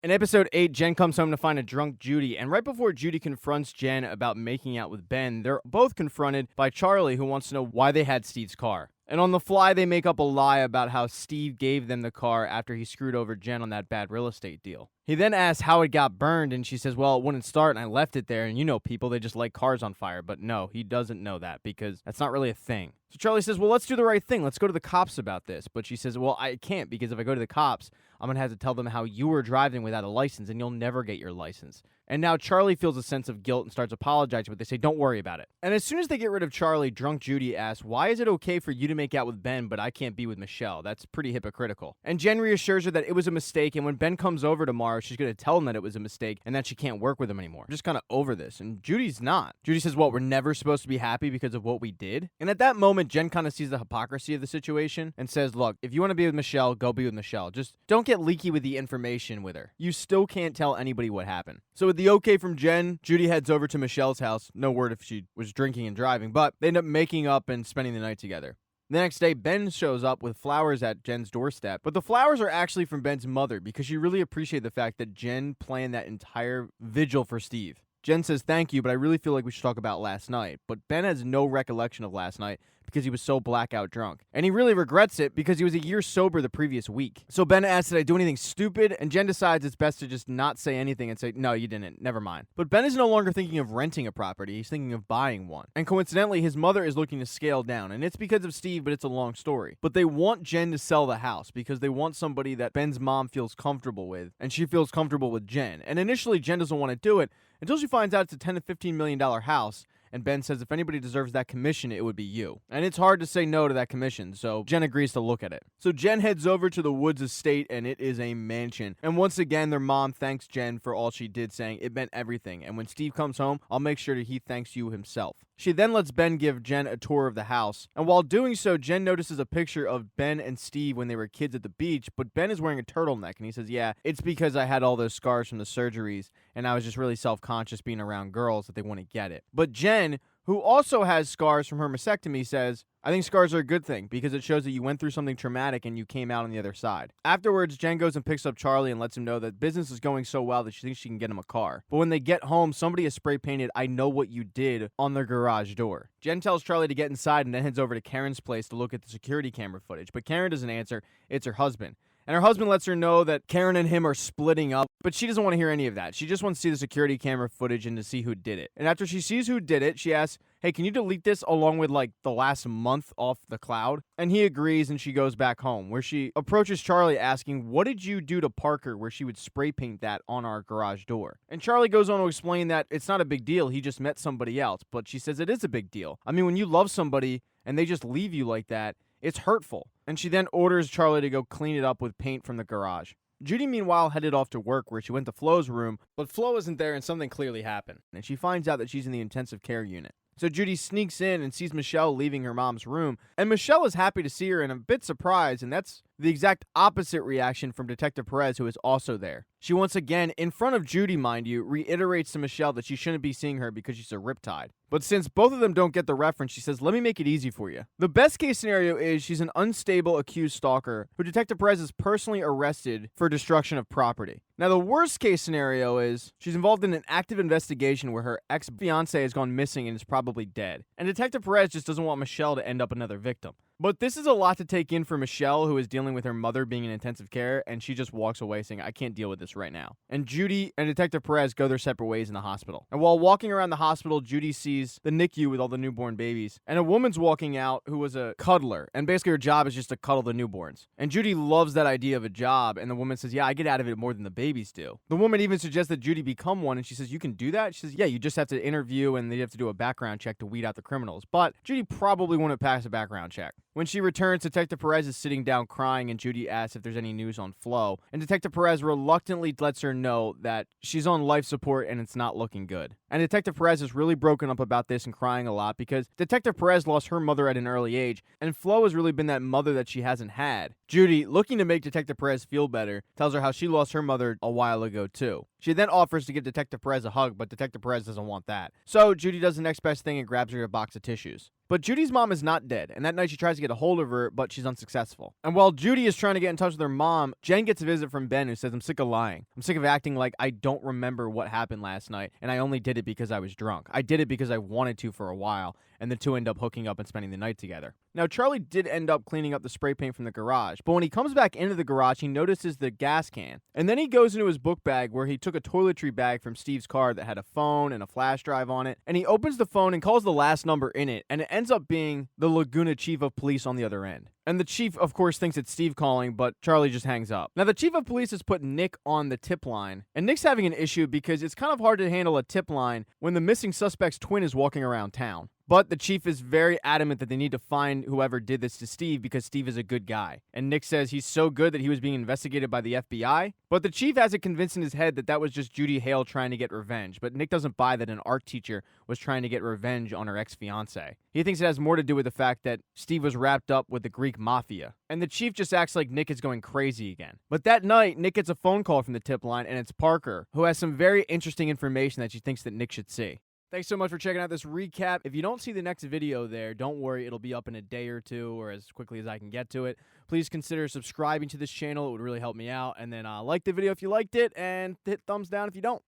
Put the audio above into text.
In episode 8, Jen comes home to find a drunk Judy, and right before Judy confronts Jen about making out with Ben, they're both confronted by Charlie, who wants to know why they had Steve's car. And on the fly, they make up a lie about how Steve gave them the car after he screwed over Jen on that bad real estate deal. He then asks how it got burned, and she says, well, it wouldn't start, and I left it there, and you know people, they just light cars on fire. But no, he doesn't know that, because that's not really a thing. So Charlie says, well, let's do the right thing. Let's go to the cops about this. But she says, well, I can't, because if I go to the cops, I'm going to have to tell them how you were driving without a license, and you'll never get your license. And now Charlie feels a sense of guilt and starts apologizing, but they say, don't worry about it. And as soon as they get rid of Charlie, drunk Judy asks, why is it okay for you to make out with Ben, but I can't be with Michelle? That's pretty hypocritical. And Jen reassures her that it was a mistake, and when Ben comes over tomorrow, she's going to tell him that it was a mistake and that she can't work with him anymore. I'm just kind of over this. And Judy's not. Judy says, what, we're never supposed to be happy because of what we did? And at that moment, Jen kind of sees the hypocrisy of the situation and says, look, if you want to be with Michelle, go be with Michelle. Just don't get leaky with the information with her. You still can't tell anybody what happened. So with the okay from Jen, Judy heads over to Michelle's house. No word if she was drinking and driving, but they end up making up and spending the night together. The next day, Ben shows up with flowers at Jen's doorstep, but the flowers are actually from Ben's mother because she really appreciated the fact that Jen planned that entire vigil for Steve. Jen says, thank you, but I really feel like we should talk about last night. But Ben has no recollection of last night because he was so blackout drunk. And he really regrets it because he was a year sober the previous week. So Ben asks, did I do anything stupid? And Jen decides it's best to just not say anything and say, no, you didn't. Never mind. But Ben is no longer thinking of renting a property. He's thinking of buying one. And coincidentally, his mother is looking to scale down. And it's because of Steve, but it's a long story. But they want Jen to sell the house because they want somebody that Ben's mom feels comfortable with. And she feels comfortable with Jen. And initially, Jen doesn't want to do it until she finds out it's a $10 to $15 million house. And Ben says, if anybody deserves that commission, it would be you. And it's hard to say no to that commission, so Jen agrees to look at it. So Jen heads over to the Woods estate, and it is a mansion. And once again, their mom thanks Jen for all she did, saying it meant everything. And when Steve comes home, I'll make sure that he thanks you himself. She then lets Ben give Jen a tour of the house. And while doing so, Jen notices a picture of Ben and Steve when they were kids at the beach, but Ben is wearing a turtleneck. And he says, yeah, it's because I had all those scars from the surgeries, and I was just really self-conscious being around girls that they wouldn't get it. But Jen, who also has scars from her mastectomy, says, I think scars are a good thing because it shows that you went through something traumatic and you came out on the other side. Afterwards, Jen goes and picks up Charlie and lets him know that business is going so well that she thinks she can get him a car. But when they get home, somebody has spray painted I know what you did on their garage door. Jen tells Charlie to get inside and then heads over to Karen's place to look at the security camera footage. But Karen doesn't answer. It's her husband. And her husband lets her know that Karen and him are splitting up, but she doesn't want to hear any of that. She just wants to see the security camera footage and to see who did it. And after she sees who did it, she asks, hey, can you delete this along with like the last month off the cloud? And he agrees and she goes back home where she approaches Charlie asking, what did you do to Parker where she would spray paint that on our garage door? And Charlie goes on to explain that it's not a big deal. He just met somebody else. But she says it is a big deal. I mean, when you love somebody and they just leave you like that, it's hurtful. And she then orders Charlie to go clean it up with paint from the garage. Judy, meanwhile, headed off to work where she went to Flo's room, but Flo isn't there and something clearly happened. And she finds out that she's in the intensive care unit. So Judy sneaks in and sees Michelle leaving her mom's room. And Michelle is happy to see her and a bit surprised, and that's the exact opposite reaction from Detective Perez, who is also there. She once again, in front of Judy, mind you, reiterates to Michelle that she shouldn't be seeing her because she's a riptide. But since both of them don't get the reference, she says, let me make it easy for you. The best case scenario is she's an unstable accused stalker who Detective Perez has personally arrested for destruction of property. Now, the worst case scenario is she's involved in an active investigation where her ex-fiancé has gone missing and is probably dead. And Detective Perez just doesn't want Michelle to end up another victim. But this is a lot to take in for Michelle, who is dealing with her mother being in intensive care, and she just walks away saying, I can't deal with this right now. And Judy and Detective Perez go their separate ways in the hospital. And while walking around the hospital, Judy sees the NICU with all the newborn babies, and a woman's walking out who was a cuddler, and basically her job is just to cuddle the newborns. And Judy loves that idea of a job, and the woman says, yeah, I get out of it more than the babies do. The woman even suggests that Judy become one, and she says, you can do that? She says, yeah, you just have to interview, and they have to do a background check to weed out the criminals. But Judy probably wouldn't pass a background check. When she returns, Detective Perez is sitting down crying, and Judy asks if there's any news on Flo. And Detective Perez reluctantly lets her know that she's on life support and it's not looking good. And Detective Perez is really broken up about this and crying a lot because Detective Perez lost her mother at an early age, and Flo has really been that mother that she hasn't had. Judy, looking to make Detective Perez feel better, tells her how she lost her mother a while ago too. She then offers to give Detective Perez a hug, but Detective Perez doesn't want that. So Judy does the next best thing and grabs her a box of tissues. But Judy's mom is not dead, and that night she tries to get a hold of her, but she's unsuccessful. And while Judy is trying to get in touch with her mom, Jen gets a visit from Ben, who says, "I'm sick of lying. I'm sick of acting like I don't remember what happened last night, and I only did it because I was drunk. I did it because I wanted to for a while," and the two end up hooking up and spending the night together. Now, Charlie did end up cleaning up the spray paint from the garage, but when he comes back into the garage, he notices the gas can. And then he goes into his book bag where he took a toiletry bag from Steve's car that had a phone and a flash drive on it, and he opens the phone and calls the last number in it, and it ends up being the Laguna chief of police on the other end. And the chief, of course, thinks it's Steve calling, but Charlie just hangs up. Now, the chief of police has put Nick on the tip line, and Nick's having an issue because it's kind of hard to handle a tip line when the missing suspect's twin is walking around town. But the chief is very adamant that they need to find whoever did this to Steve because Steve is a good guy. And Nick says he's so good that he was being investigated by the FBI. But the chief has it convinced in his head that that was just Judy Hale trying to get revenge. But Nick doesn't buy that an art teacher was trying to get revenge on her ex-fiancé. He thinks it has more to do with the fact that Steve was wrapped up with the Greek mafia. And the chief just acts like Nick is going crazy again. But that night, Nick gets a phone call from the tip line, and it's Parker, who has some very interesting information that she thinks that Nick should see. Thanks so much for checking out this recap. If you don't see the next video there, don't worry. It'll be up in a day or two or as quickly as I can get to it. Please consider subscribing to this channel. It would really help me out. And then like the video if you liked it and hit thumbs down if you don't.